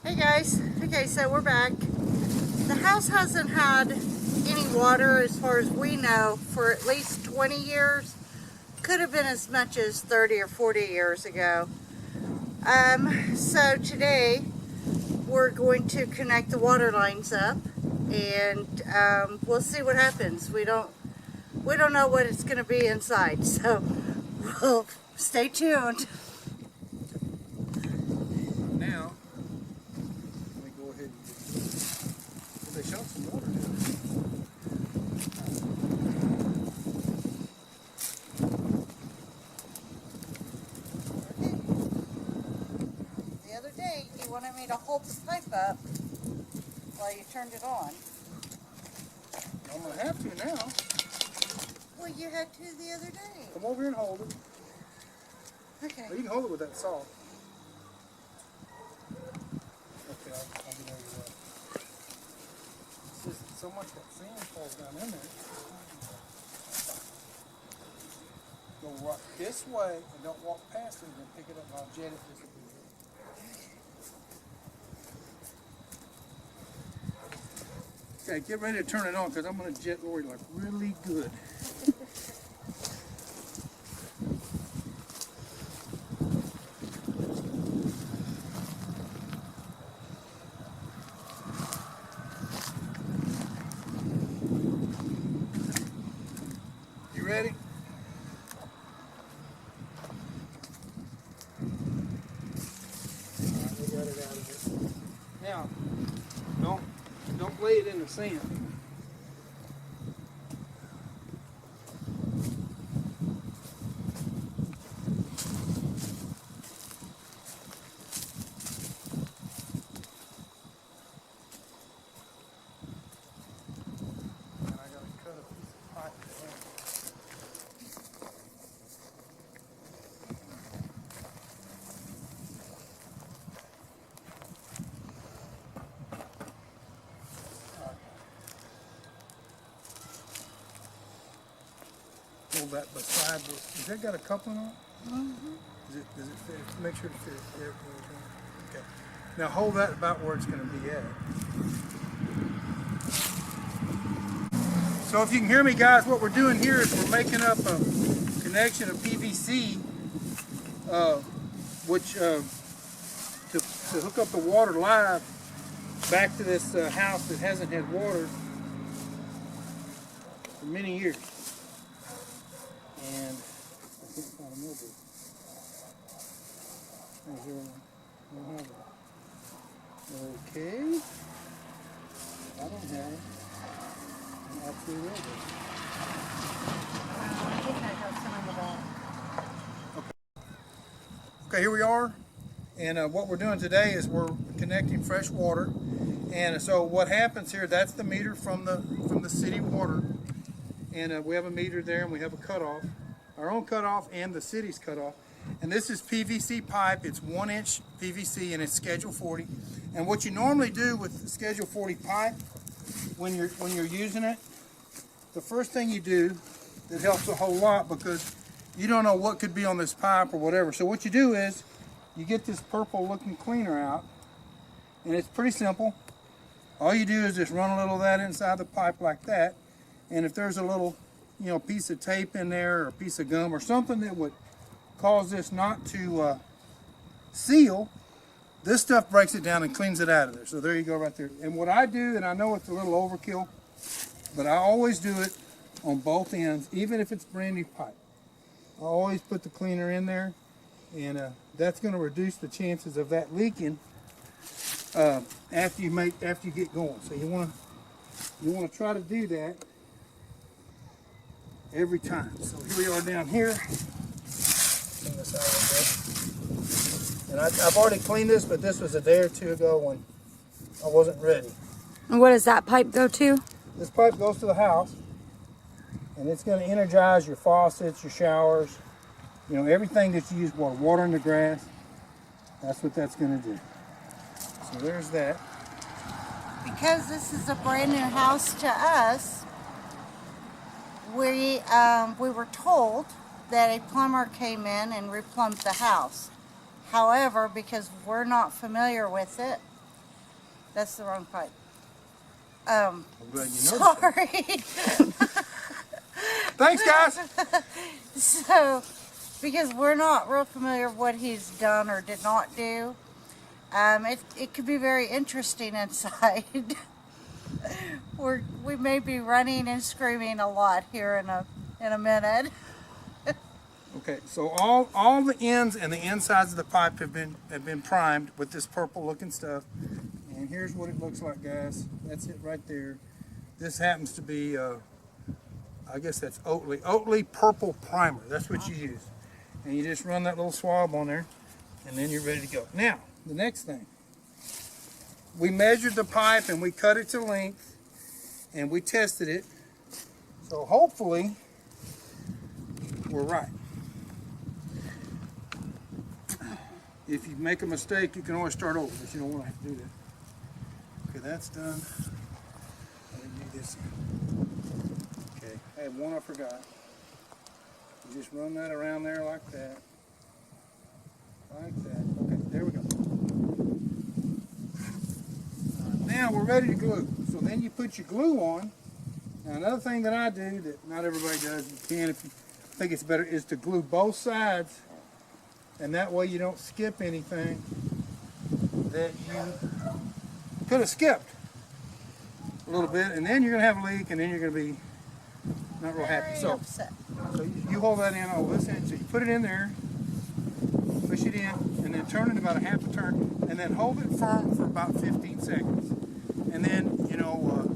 Hey guys, okay, so we're back. The house hasn't had any water as far as we know for at least 20 years. Could have been as much as 30 or 40 years ago. So today we're going to connect the water lines up and we'll see what happens. We don't know what it's going to be inside, so we'll stay tuned. Now, let me go ahead and get they shot some water down The other day, you wanted me to hold the pipe up while you turned it on. I'm going to have to now. Well, you had to the other day. Come over here and hold it. Okay. Well, you can hold it with that saw. Okay, I'll get over that. It's just so much that sand falls down in there. Go right this way and don't walk past it and then pick it up and I'll jet it just a bit. Okay, get ready to turn it on because I'm going to jet Lori like really good. You ready? We got it out of it. Now, don't lay it in the sand. And I gotta cut a piece of pipe there. Hold that beside this. Has that got a coupling on it? Does it fit? Make sure it fits. There, okay. Now hold that about where it's going to be at. So if you can hear me, guys, what we're doing here is we're making up a connection of PVC, which to hook up the water live back to this house that hasn't had water for many years. And I can't find a mobile. Right here. I don't have it. Okay. I don't have it. I'm absolutely over it. I think I have some in the bag. Okay, here we are. And what we're doing today is we're connecting fresh water. And so what happens here, that's the meter from the city water. And we have a meter there and we have a cutoff, our own cutoff and the city's cutoff. And this is PVC pipe. It's 1-inch PVC and it's Schedule 40. And what you normally do with Schedule 40 pipe when you're using it, the first thing you do that helps a whole lot because you don't know what could be on this pipe or whatever. So what you do is you get this purple looking cleaner out and it's pretty simple. All you do is just run a little of that inside the pipe like that. And if there's a little, piece of tape in there or a piece of gum or something that would cause this not to seal, this stuff breaks it down and cleans it out of there. So there you go right there. And what I do, and I know it's a little overkill, but I always do it on both ends, even if it's brand new pipe. I always put the cleaner in there, and that's going to reduce the chances of that leaking after you get going. So you want to try to do that every time. So here we are down here. Clean this out a little bit. And I've already cleaned this, but this was a day or two ago when I wasn't ready. And where does that pipe go to? This pipe goes to the house, and it's going to energize your faucets, your showers, everything that you use water in the grass. That's what that's going to do. So there's that. Because this is a brand new house to us, we were told that a plumber came in and replumbed the house. However, because we're not familiar with it, That's the wrong pipe. I'm glad you know. Sorry. Thanks, guys. So, because we're not real familiar with what he's done or did not do, it could be very interesting inside. We may be running and screaming a lot here in a minute. Okay, so all the ends and the insides of the pipe have been primed with this purple looking stuff. And here's what it looks like, guys. That's it right there. This happens to be, I guess that's Oatly purple primer. That's what you use. And you just run that little swab on there, and then you're ready to go. Now, the next thing. We measured the pipe and we cut it to length, and we tested it. So hopefully, we're right. If you make a mistake, you can always start over, but you don't want to have to do that. Okay, that's done. Let me do this. Okay, I have one I forgot. You just run that around there like that. Like that. Okay, there we go. Now we're ready to glue. So then you put your glue on. Now another thing that I do that not everybody does, you can if you think it's better, is to glue both sides. And that way you don't skip anything that you could have skipped a little bit, and then you're going to have a leak, and then you're going to be not real happy. So you hold that in over this end. So you put it in there, push it in, and then turn it about a half a turn, and then hold it firm for about 15 seconds. And then, you know,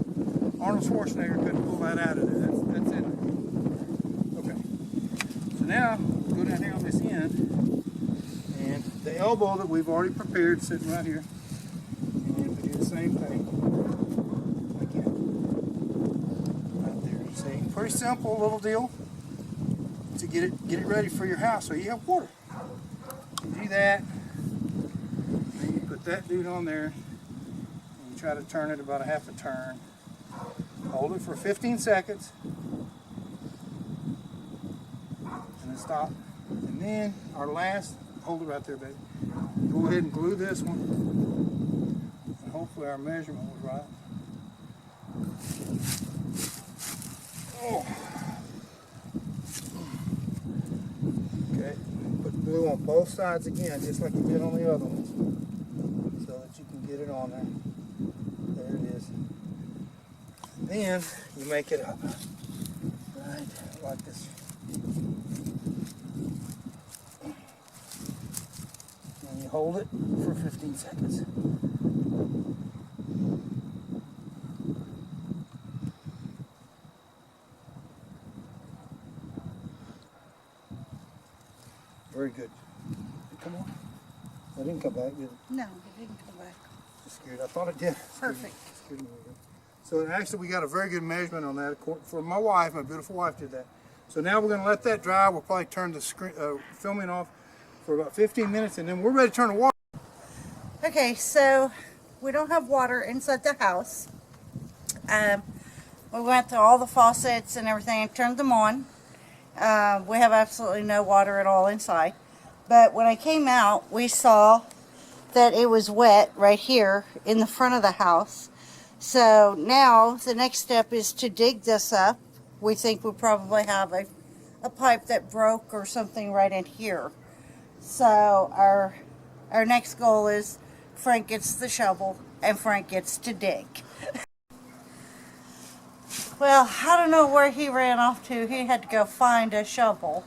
Arnold Schwarzenegger couldn't pull that out of there. That's it. Okay. So now, go down here on this end. And the elbow that we've already prepared sitting right here. And we do the same thing. Again. Right there. See? Pretty simple little deal to get it ready for your house so you have water. You do that. Then you put that dude on there. And you try to turn it about a half a turn. Hold it for 15 seconds. And then stop. And then our last, hold it right there, baby. Go ahead and glue this one. And hopefully our measurement was right. Oh. Okay, put glue on both sides again, just like you did on the other ones, so that you can get it on there. There it is. And then you make it up, right, like this. And you hold it for 15 seconds. Very good. Come on. I didn't come back, did it? No, it didn't come back. Just scared. I thought it did. Perfect. Scared me a little bit. So actually we got a very good measurement on that. For my wife, my beautiful wife did that. So now we're going to let that dry. We'll probably turn the screen, filming off for about 15 minutes, and then we're ready to turn the water. Okay, so we don't have water inside the house. We went to all the faucets and everything and turned them on. We have absolutely no water at all inside. But when I came out, we saw that it was wet right here in the front of the house. So now the next step is to dig this up. We think we probably have a pipe that broke or something right in here. So our next goal is Frank gets the shovel and Frank gets to dig. Well, I don't know where he ran off to. He had to go find a shovel.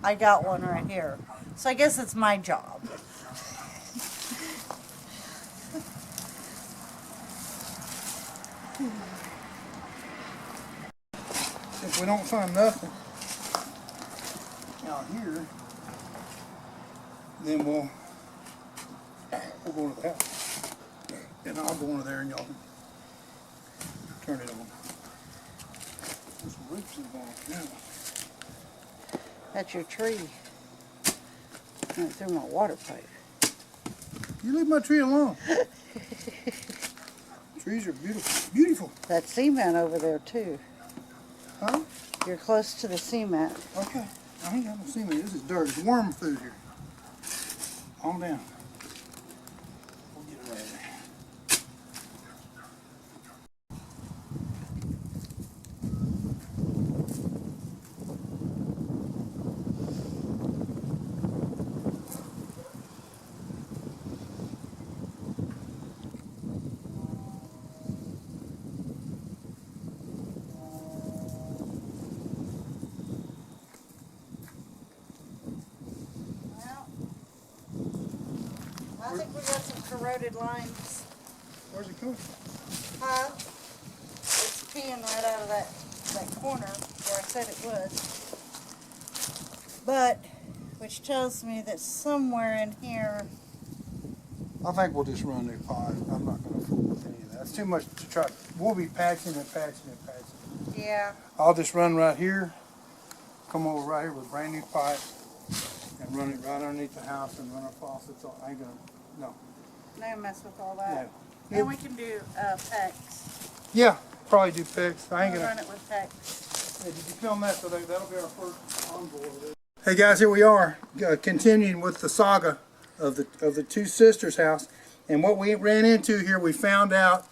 I got one right here. So I guess it's my job. If we don't find nothing out here, then we'll go to the house. And I'll go into there and y'all can turn it on. This roof's involved now. That's your tree. Went through my water pipe. You leave my tree alone. Trees are beautiful. Beautiful. That cement over there too. Huh? You're close to the cement. Okay. I ain't got no cement. This is dirt. It's worm food here. Calm down. We'll get it right there. think we got some corroded lines. Where's it coming from? Huh? It's peeing right out of that corner where I said it was. But, which tells me that somewhere in here, I think we'll just run new pipe. I'm not going to fool with any of that. It's too much to try. We'll be patching and patching and patching. yeah. I'll just run right here, come over right here with brand new pipe, and run it right underneath the house and run our faucets. I ain't gonna, no. No mess with all that. No. And we can do PEX. Yeah, probably do picks. I ain't We'll gonna. run it with PEX. Hey, did you film that? So that'll be our first onboard. Hey guys, here we are, continuing with the saga of the two sisters' house. And what we ran into here, we found out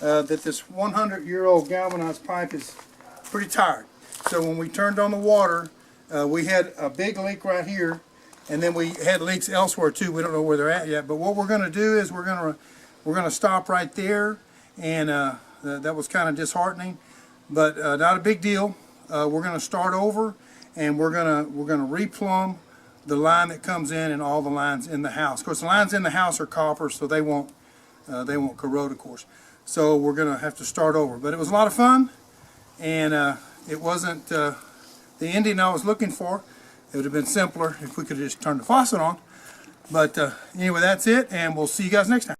that this 100-year-old galvanized pipe is pretty tired. So when we turned on the water, we had a big leak right here, and then we had leaks elsewhere too. We don't know where they're at yet. But what we're going to do is we're going to stop right there, and that was kind of disheartening, but not a big deal. We're going to start over, and we're going to replumb the line that comes in and all the lines in the house. Of course, the lines in the house are copper, so they won't corrode, of course. So we're going to have to start over. But it was a lot of fun, and it wasn't the ending I was looking for. It would have been simpler if we could have just turned the faucet on. But anyway, that's it, and we'll see you guys next time.